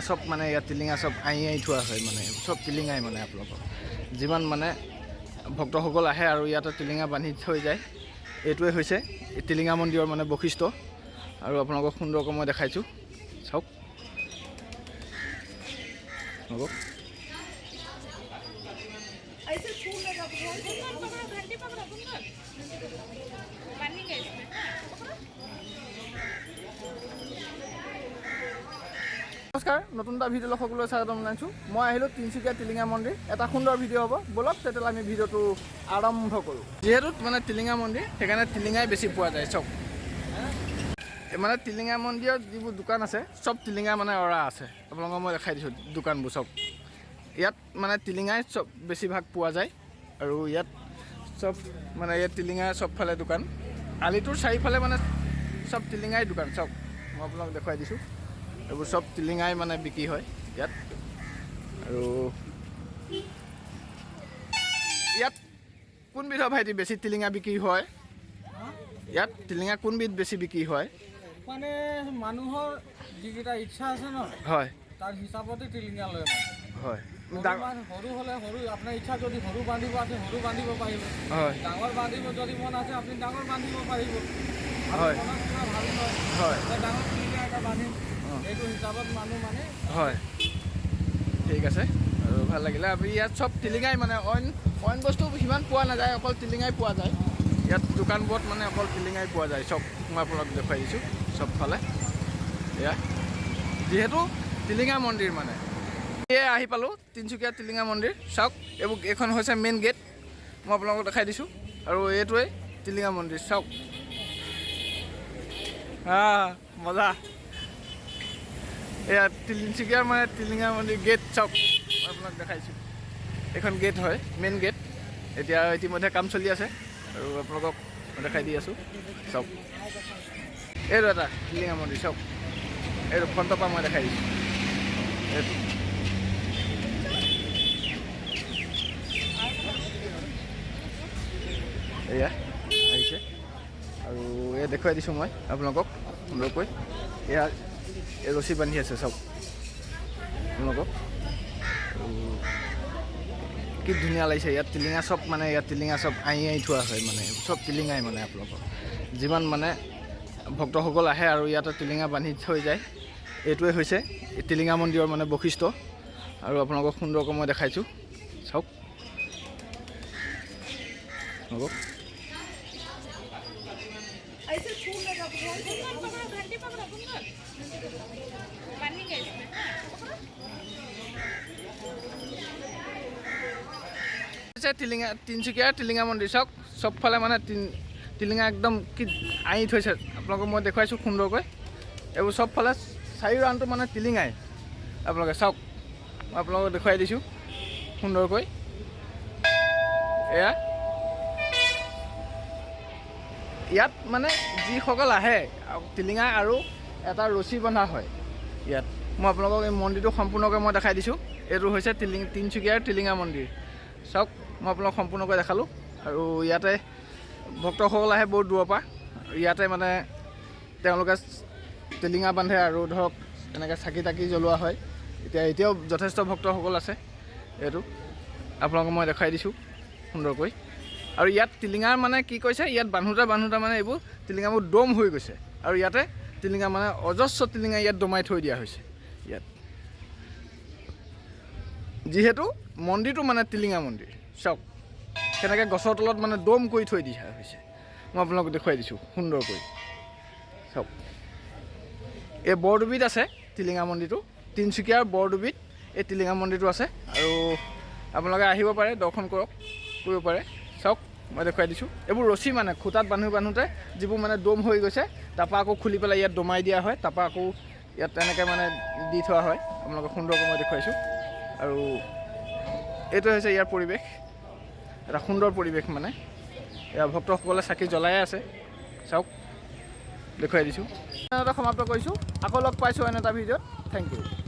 सब माने या टिलिंगा सब आई थोआ है माने सब टिलिंगाई माने आपलोक जिमान माने भक्तসকল আহে আৰু ইয়াতে টিলিঙা বান্ধি থৈ যায় এটোৱে হৈছে টিলিঙা মন্দিৰৰ মানে বৈশিষ্ট্য আৰু আপোনালোকক সুন্দৰকৈ মই দেখাইছো চাওক হ'ব ऐसे फूल लगा पकड़ो घंटी पकड़ो पानी का इसमें नमस्कार नতুন এটা ভিডিঅ' সকলোলৈ স্বাগতম জনাইছো মই আহিলো তিনচুকীয়া টিলিঙা মন্দিৰ এটা সুন্দৰ ভিডিঅ' হ'ব বলক তেতিয়ালে আমি ভিডিঅ'টো আৰম্ভ কৰো যেহেতু মানে টিলিঙা মন্দিৰ সেইকাৰণে টিলিঙাই বেছি পোৱা যায় চব মানে টিলিঙা মন্দিৰত যিবোৰ দোকান আছে চব টিলিঙা মানে অৰা আছে আপোনালোকক মই দেখাই দিছো দোকানবোৰ চব ইয়াত মানে টিলিঙাই চব বেছিভাগ পোৱা যায় আৰু ইয়াত চব মানে ইয়াত টিলিঙা চবফালে দোকান আলিটোৰ চাৰিফালে মানে চব টিলিঙাই দোকান চব মই আপোনালোকক দেখাই দিছো এইবোৰ চব টিলিঙাই মানে বিক্ৰী হয় ইয়াত আৰু ইয়াত কোনবিধৰ ভাইটি বেছি টিলিঙা বিক্ৰী হয় ইয়াত টিলিঙা কোনবিধ বেছি বিক্ৰী হয় মানে মানুহৰ যিকেইটা ইচ্ছা আছে ন হয় তাৰ হিচাপতে টিলিঙা লয় মানে হয় সৰু হ'লে সৰু আপোনাৰ ইচ্ছা যদি সৰু বান্ধিব আছে সৰু বান্ধিব পাৰিব হয় ডাঙৰ বান্ধিব যদি মন আছে আপুনি ডাঙৰ বান্ধিব পাৰিব হয় ভাল নহয় হয় ডাঙৰ টিলিঙা এটা বান্ধিম এইটো হিচাপত মানুহ মানে হয় ঠিক আছে আৰু ভাল লাগিলে আপুনি ইয়াত চব টিলিঙাই মানে অইন বস্তু সিমান পোৱা নাযায় অকল টিলিঙাই পোৱা যায় ইয়াত দোকানবোৰত মানে অকল টিলিঙাই পোৱা যায় চব মই আপোনাক দেখুৱাই দিছোঁ চবফালে এয়া যিহেতু টিলিঙা মন্দিৰ মানে এয়া আহি পালোঁ তিনচুকীয়া টিলিঙা মন্দিৰ চাওক এইখন হৈছে মেইন গেট মই আপোনালোকক দেখাই দিছোঁ আৰু এইটোৱে টিলিঙা মন্দিৰ চাওক মজা এয়া তিনচুকীয়াৰ মানে টিলিঙা মন্দিৰ গেট চাওক মই আপোনাক দেখাইছোঁ এইখন গেট হয় মেইন গেট এতিয়া ইতিমধ্যে কাম চলি আছে আৰু আপোনালোকক মই দেখাই দি আছোঁ চাওক এইটো এটা টিলিঙা মন্দিৰ চাওক এইটো ফ্ৰণ্টৰ পৰা মই দেখাই দিছোঁ এইটো এয়া আহিছে আৰু এয়া দেখুৱাই দিছোঁ মই আপোনালোকক সুন্দৰকৈ এয়া এই ৰছী বান্ধি আছে চব আপোনালোকক কি ধুনীয়া লাগিছে ইয়াত টিলিঙা চব মানে ইয়াত টিলিঙা চব আই থোৱা হয় মানে চব টিলিঙাই মানে আপোনালোকক যিমান মানে ভক্তসকল আহে আৰু ইয়াতে টিলিঙা বান্ধি থৈ যায় এইটোৱে হৈছে টিলিঙা মন্দিৰৰ মানে বৈশিষ্ট্য আৰু আপোনালোকক সুন্দৰকৈ মই দেখাইছোঁ চাওক হ'ব ऐसे फूल लगा पकड़ो घंटी पकड़ो पानी का इसमें টিলিঙা তিনচুকীয়াৰ টিলিঙা মন্দিৰ চাওক চবফালে মানে টিলিঙা একদম কি আঁৰি থৈছে আপোনালোকক মই দেখুৱাইছোঁ সুন্দৰকৈ এইবোৰ চবফালে চাৰি ৰাউণ্ডটো মানে টিলিঙাই আপোনালোকে চাওক মই আপোনালোকক দেখুৱাই দিছোঁ সুন্দৰকৈ এয়া ইয়াত মানে যিসকল আহে টিলিঙা আৰু এটা ৰছী বন্ধা হয় ইয়াত মই আপোনালোকক এই মন্দিৰটো সম্পূৰ্ণকৈ মই দেখাই দিছোঁ এইটো হৈছে তিনচুকীয়াৰ টিলিঙা মন্দিৰ চাওক মই আপোনালোকক সম্পূৰ্ণকৈ দেখালোঁ আৰু ইয়াতে ভক্তসকল আহে বহুত দূৰৰ পৰা ইয়াতে মানে তেওঁলোকে টিলিঙা বান্ধে আৰু ধৰক এনেকৈ চাকি তাকি জ্বলোৱা হয় এতিয়াও যথেষ্ট ভক্তসকল আছে এইটো আপোনালোকক মই দেখাই দিছোঁ সুন্দৰকৈ আৰু ইয়াত টিলিঙাৰ মানে কি কৈছে ইয়াত বান্ধোতে মানে এইবোৰ টিলিঙাবোৰ দম হৈ গৈছে আৰু ইয়াতে টিলিঙা মানে অজস্ৰ টিলিঙা ইয়াত দমাই থৈ দিয়া হৈছে ইয়াত যিহেতু মন্দিৰটো মানে টিলিঙা মন্দিৰ চাওক কেনেকৈ গছৰ তলত মানে দম কৰি থৈ দিয়া হৈছে মই আপোনালোকক দেখুৱাই দিছোঁ সুন্দৰকৈ চাওক এই বৰডুবিত আছে টিলিঙা মন্দিৰটো তিনচুকীয়াৰ বৰডুবিত এই টিলিঙা মন্দিৰটো আছে আৰু আপোনালোকে আহিব পাৰে দৰ্শন কৰিব পাৰে চাওক মই দেখুৱাই দিছোঁ এইবোৰ ৰছী মানে খুটাত বান্ধোতে যিবোৰ মানে দম হৈ গৈছে তাৰপৰা আকৌ খুলি পেলাই ইয়াত দমাই দিয়া হয় তাৰপৰা আকৌ ইয়াত তেনেকৈ মানে দি থোৱা হয় আপোনালোকক সুন্দৰকৈ মই দেখুৱাইছোঁ আৰু এইটো হৈছে ইয়াৰ পৰিৱেশ এটা সুন্দৰ পৰিৱেশ মানে এয়া ভক্তসকলে চাকি জ্বলাই আছে চাওক দেখুৱাই দিছোঁ সমাপ্ত কৰিছোঁ আকৌ লগ পাইছোঁ এনে এটা ভিডিঅ'ত থেংক ইউ